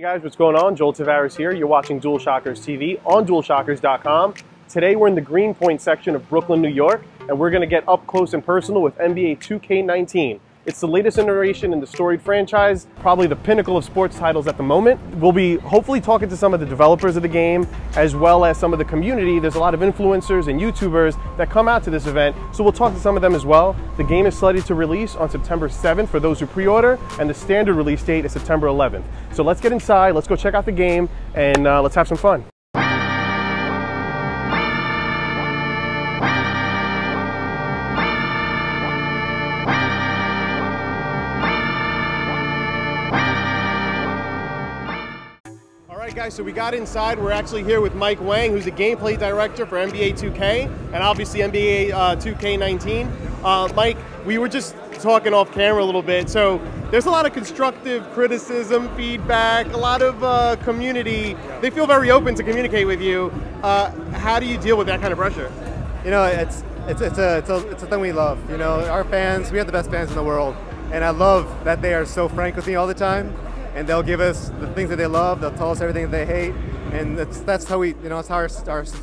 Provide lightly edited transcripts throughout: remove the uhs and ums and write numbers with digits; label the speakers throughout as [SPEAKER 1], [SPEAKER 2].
[SPEAKER 1] guys, what's going on? Joel Tavares here. You're watching DualShockers TV on DualShockers.com. Today we're in the Greenpoint section of Brooklyn, New York, and we're going to get up close and personal with NBA 2K19. It's the latest iteration in the storied franchise, probably the pinnacle of sports titles at the moment. We'll be hopefully talking to some of the developers of the game, as well as some of the community. There's a lot of influencers and YouTubers that come out to this event, so we'll talk to some of them as well. The game is slated to release on September 7th for those who pre-order, and the standard release date is September 11th. So let's get inside, let's go check out the game, and let's have some fun. Guys, so we got inside. We're actually here with Wang, who's the gameplay director for NBA 2K and obviously NBA 2K19. Mike, we were just talking off camera a little bit. So there's a lot of constructive criticism, feedback, a lot of community. They feel very open to communicate with you. How do you deal with that kind of pressure?
[SPEAKER 2] You know, it's a thing we love. You know, our fans, we have the best fans in the world, and I love that they are so frank with me all the time. And they'll give us the things that they love. They'll tell us everything that they hate, and that's how we, you know, that's how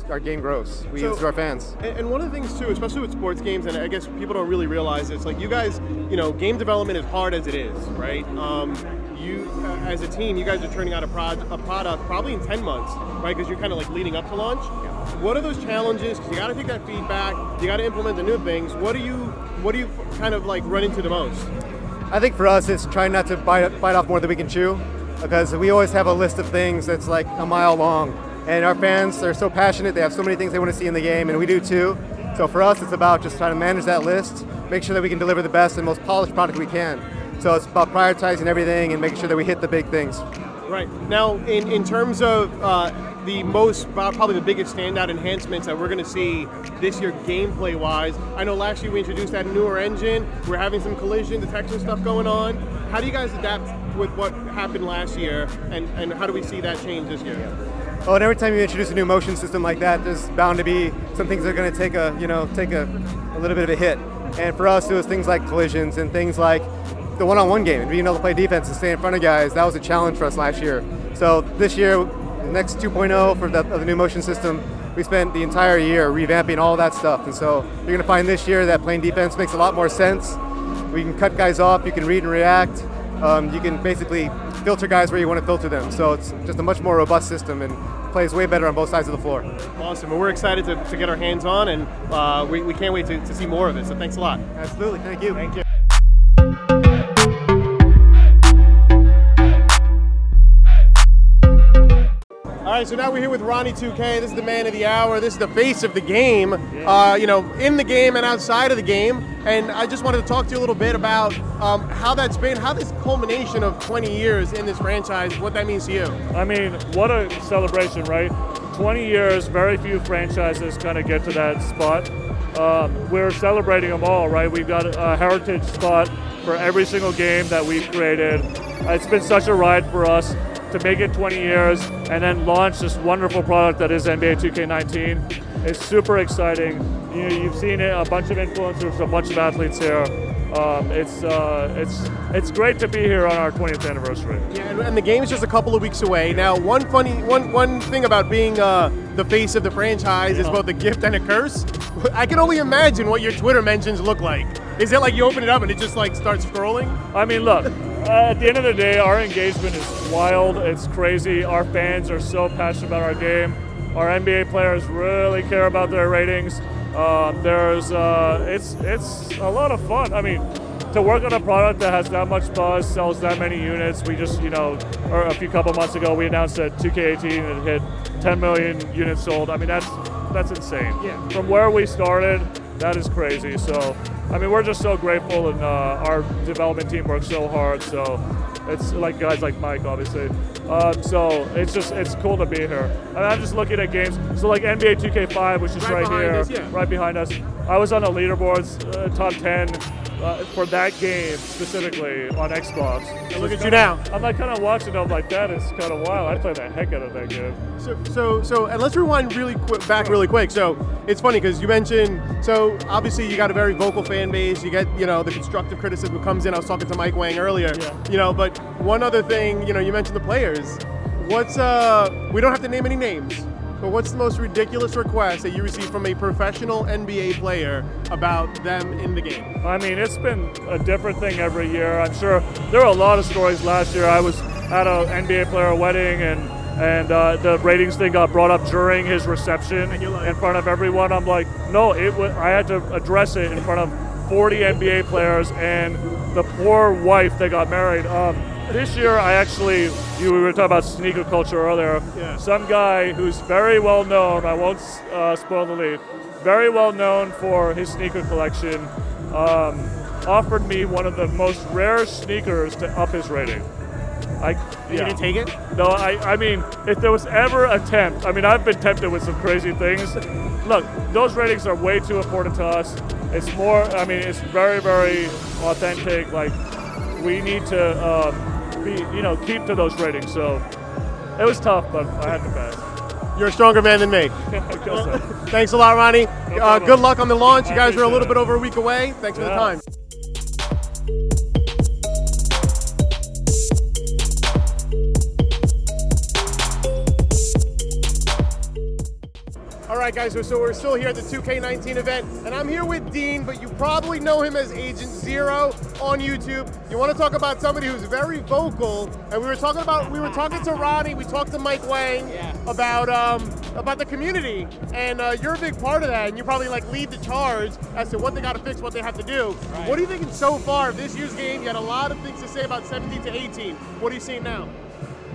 [SPEAKER 2] our game grows. We use our fans.
[SPEAKER 1] And one of the things too, especially with sports games, and I guess people don't really realize this, like you guys, you know, game development is hard as it is, right? You, as a team, you guys are turning out a product probably in 10 months, right? Because you're kind of like leading up to launch. What are those challenges? Because you got to take that feedback, you got to implement the new things. What do you kind of like run into the most?
[SPEAKER 2] I think for us, it's trying not to bite off more than we can chew, because we always have a list of things that's like a mile long. And our fans are so passionate, they have so many things they want to see in the game, and we do too. So for us, it's about just trying to manage that list, make sure that we can deliver the best and most polished product we can. So it's about prioritizing everything and making sure that we hit the big things. Right.
[SPEAKER 1] Now, in terms of the probably the biggest standout enhancements that we're going to see this year gameplay-wise, I know last year we introduced that newer engine. We're having some collision detection stuff going on. How do you guys adapt with what happened last year, and how do we see that change this year?
[SPEAKER 2] Oh, and every time you introduce a new motion system like that, there's bound to be some things that are going to take a little bit of a hit. And for us, it was things like collisions and things like the one-on-one game and being able to play defense and stay in front of guys. That was a challenge for us last year. So this year, next 2.0 for the new motion system, we spent the entire year revamping all that stuff. And so you're going to find this year that playing defense makes a lot more sense. We can cut guys off, you can read and react. You can basically filter guys where you want to filter them. So it's just a much more robust system and plays way better on both sides of the floor.
[SPEAKER 1] Awesome. Well, we're excited to get our hands on, and we can't wait to see more of it. So thanks a lot.
[SPEAKER 2] Absolutely. Thank you.
[SPEAKER 1] Thank you. All right, so now we're here with Ronnie2K. This is the man of the hour. This is the face of the game, you know, in the game and outside of the game. And I just wanted to talk to you a little bit about how that's been, how this culmination of 20 years in this franchise, what that means to you.
[SPEAKER 3] I mean, what a celebration, right? 20 years, very few franchises kind of get to that spot. We're celebrating them all, right? We've got a heritage spot for every single game that we've created. It's been such a ride for us to make it 20 years and then launch this wonderful product that is NBA 2K19. It's super exciting. You know, you've seen it, a bunch of influencers, a bunch of athletes here. It's great to be here on our 20th anniversary.
[SPEAKER 1] Yeah, and the game is just a couple of weeks away. Now, one thing about being the face of the franchise is both a gift and a curse. I can only imagine what your Twitter mentions look like. Is it like you open it up and it just like starts scrolling?
[SPEAKER 3] I mean, look, at the end of the day, our engagement is wild. It's crazy. Our fans are so passionate about our game. Our NBA players really care about their ratings. It's a lot of fun. I mean, to work on a product that has that much buzz, sells that many units. We just, you know, or a couple months ago, we announced that 2K18 had hit 10 million units sold. I mean, that's insane. Yeah. From where we started, that is crazy. So, I mean, we're just so grateful, and our development team works so hard. So, it's like guys like Mike, obviously. So it's cool to be here. And I'm just looking at games. So like NBA 2K5, which is right here, right behind us. I was on the leaderboards, top 10 for that game specifically on Xbox.
[SPEAKER 1] And look at you now.
[SPEAKER 3] I'm like kind of watching. I'm like, that is kind of wild. I played the heck out of that game.
[SPEAKER 1] So, and let's rewind really quick. So it's funny because you mentioned. So obviously you got a very vocal fan base. You get the constructive criticism comes in. I was talking to Mike Wang earlier.
[SPEAKER 3] Yeah.
[SPEAKER 1] But one other thing, you mentioned the players. What's we don't have to name any names. But what's the most ridiculous request that you received from a professional NBA player about them in the game?
[SPEAKER 3] I mean, it's been a different thing every year. I'm sure there were a lot of stories last year. I was at an NBA player wedding, and the ratings thing got brought up during his reception in front of everyone. I'm like, no, I had to address it in front of 40 NBA players and the poor wife that got married. This year, we were talking about sneaker culture earlier.
[SPEAKER 1] Yeah.
[SPEAKER 3] Some guy who's very well known, I won't spoil the lead, very well known for his sneaker collection, offered me one of the most rare sneakers to up his rating.
[SPEAKER 1] You didn't take it?
[SPEAKER 3] No, I mean, if there was ever a tempt, I mean, I've been tempted with some crazy things. Look, those ratings are way too important to us. It's more, I mean, it's very, very authentic. Like, we need to keep to those ratings. So it was tough, but I had to pass.
[SPEAKER 1] You're a stronger man than me.
[SPEAKER 3] So.
[SPEAKER 1] Thanks a lot, Ronnie. Good luck on the launch. You guys are a little
[SPEAKER 3] it.
[SPEAKER 1] bit over a week away. Thanks for the time. All right, guys, so we're still here at the 2K19 event, and I'm here with Dean, but you probably know him as Agent Zero on YouTube. You want to talk about somebody who's very vocal, and we were talking to Ronnie, we talked to Mike Wang about the community, and you're a big part of that, and you probably lead the charge as to what they got to fix, what they have to do. Right. What are you thinking so far of this year's game? You had a lot of things to say about 17 to 18. What are you seeing now?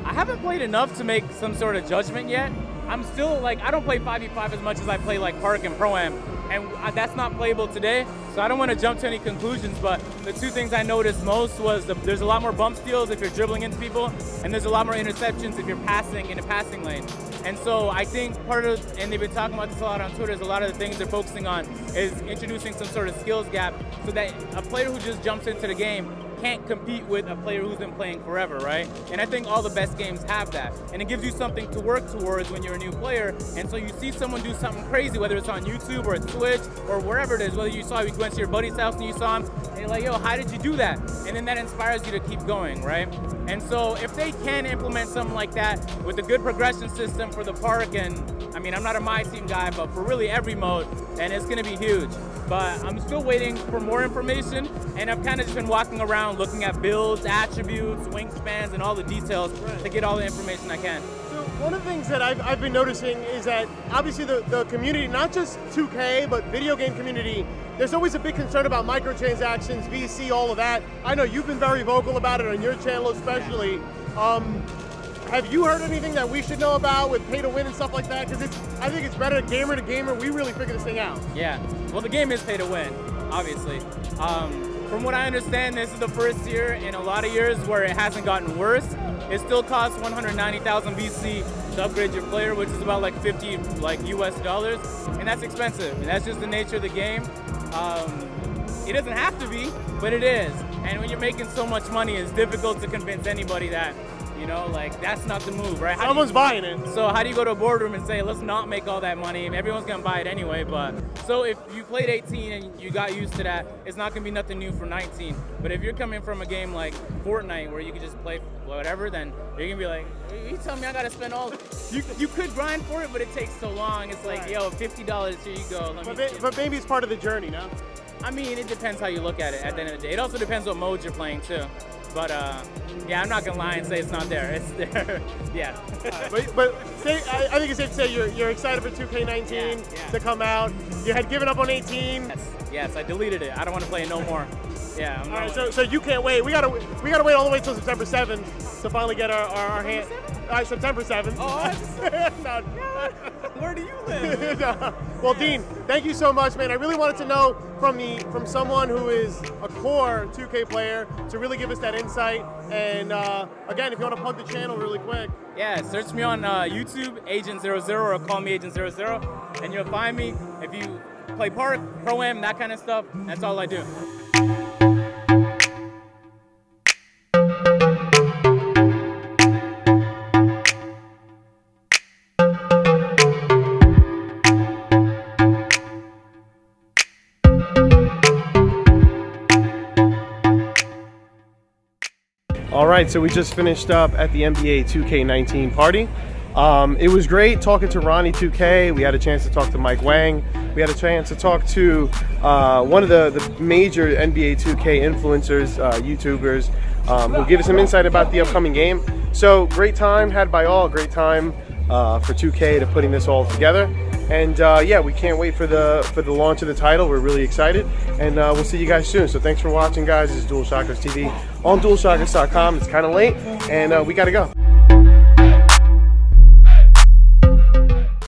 [SPEAKER 4] I haven't played enough to make some sort of judgment yet. I'm still I don't play 5v5 as much as I play Park and Pro-Am, and that's not playable today, so I don't want to jump to any conclusions, but the two things I noticed most was there's a lot more bump steals if you're dribbling into people, and there's a lot more interceptions if you're passing in a passing lane. And so I think and they've been talking about this a lot on Twitter, is a lot of the things they're focusing on is introducing some sort of skills gap so that a player who just jumps into the game can't compete with a player who's been playing forever, right? And I think all the best games have that. And it gives you something to work towards when you're a new player. And so you see someone do something crazy, whether it's on YouTube or Twitch or wherever it is, whether you went to your buddy's house and you saw him, and you're like, yo, how did you do that? And then that inspires you to keep going, right? And so if they can implement something like that with a good progression system for the park, and I mean, I'm not a My Team guy, but for really every mode, and it's gonna be huge. But I'm still waiting for more information, and I've kind of just been walking around looking at builds, attributes, wingspans, and all the details to get all the information I can.
[SPEAKER 1] So one of the things that I've been noticing is that obviously the community, not just 2K, but video game community, there's always a big concern about microtransactions, VC, all of that. I know you've been very vocal about it on your channel especially. Have you heard anything that we should know about with pay to win and stuff like that? Because I think it's better gamer to gamer. We really figure this thing out.
[SPEAKER 4] Yeah, well, the game is pay to win, obviously. From what I understand, this is the first year in a lot of years where it hasn't gotten worse. It still costs 190,000 VC to upgrade your player, which is about 50 US dollars, and that's expensive. And that's just the nature of the game. It doesn't have to be, but it is. And when you're making so much money, it's difficult to convince anybody that, that's not the move, right?
[SPEAKER 1] Someone's buying it.
[SPEAKER 4] So how do you go to a boardroom and say, let's not make all that money? Everyone's gonna buy it anyway, but. So if you played 18 and you got used to that, it's not gonna be nothing new for 19. But if you're coming from a game like Fortnite where you can just play whatever, then you're gonna be like, you tell me I gotta spend all, you could grind for it, but it takes so long. It's like, yo, $50, here you go.
[SPEAKER 1] But maybe it's part of the journey, no?
[SPEAKER 4] I mean, it depends how you look at it at the end of the day. It also depends what modes you're playing too. But yeah, I'm not gonna lie and say it's not there. It's there, yeah.
[SPEAKER 1] But I think it's safe to say you're excited for 2K19 to come out. You had given up on 18.
[SPEAKER 4] Yes, I deleted it. I don't want to play it no more. Yeah.
[SPEAKER 1] All right, so you can't wait. We gotta wait all the way till September 7th to finally get our hand. September 7th.
[SPEAKER 4] Oh,
[SPEAKER 1] no.
[SPEAKER 4] Where do you live?
[SPEAKER 1] No. Well, Dean, thank you so much, man. I really wanted to know from someone who is a core 2K player to really give us that insight. And again, if you want to plug the channel really quick.
[SPEAKER 4] Yeah, search me on YouTube, Agent 00, or call me Agent 00, and you'll find me. If you play Park, Pro-Am, that kind of stuff, that's all I do.
[SPEAKER 1] All right, so we just finished up at the NBA 2K19 party. It was great talking to Ronnie2K. We had a chance to talk to Wang. We had a chance to talk to one of the major NBA 2K influencers, YouTubers, who gave us some insight about the upcoming game. So great time had by all, great time for 2K to putting this all together. And yeah, we can't wait for the launch of the title. We're really excited, and we'll see you guys soon. So thanks for watching, guys. This is DualShockers TV on DualShockers.com. It's kind of late, and we gotta go.